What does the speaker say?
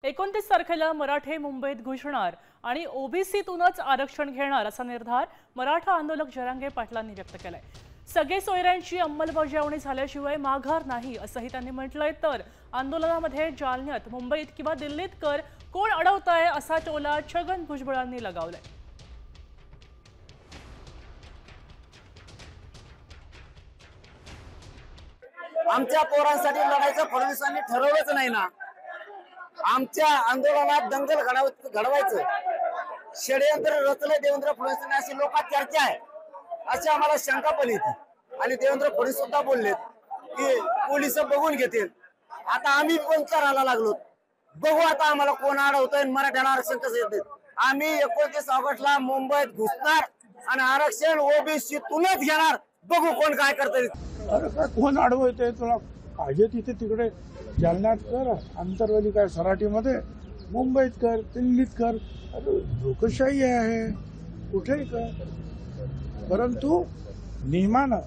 29 तारखेला मराठे मुंबईत घुसणार आणि ओबीसीतूनच आरक्षण घेणार असा निर्धार मराठा आंदोलक जरांगे पाटलांनी व्यक्त केलाय। सगळे सोयऱ्यांची अंमलबजावणी झाल्याशिवाय माघार नाही असंही त्यांनी म्हटलंय। तर आंदोलनामध्ये जालन्यात, मुंबईत किंवा दिल्लीत कर कोण अडवताय असा टोला छगन भुजबळांनी लगावलाय। आमच्या पोरांसाठी लढायचं फडणवीसांनी ठरवलंच नाही ना। आमच्या आंदोलनात दंगल घडवायचं षडयंत्र रचले देवेंद्र फडणवीसांनी अशी लोकांत चर्चा आहे, अशी आम्हाला शंका पण येते। आणि देवेंद्र फडणवीस सुद्धा बोलले की पोलिस बघून घेतील। आता आम्ही पण करायला लागलो, बघू आता आम्हाला कोण अडवतंय, मराठ्यांना आरक्षण कसं येते। आम्ही 29 ऑगस्टला मुंबईत घुसणार आणि आरक्षण ओबीसीतूनच घेणार, बघू कोण काय करतंय। अरे काय कोण अडवतंय तुला? पाहिजे तिथे तिकडे जालन्यात कर, आंतरवाली काय सराटीमध्ये, मुंबईत कर, दिल्लीत कर, अरे लोकशाही आहे, कुठेही कर। परंतु नियमानं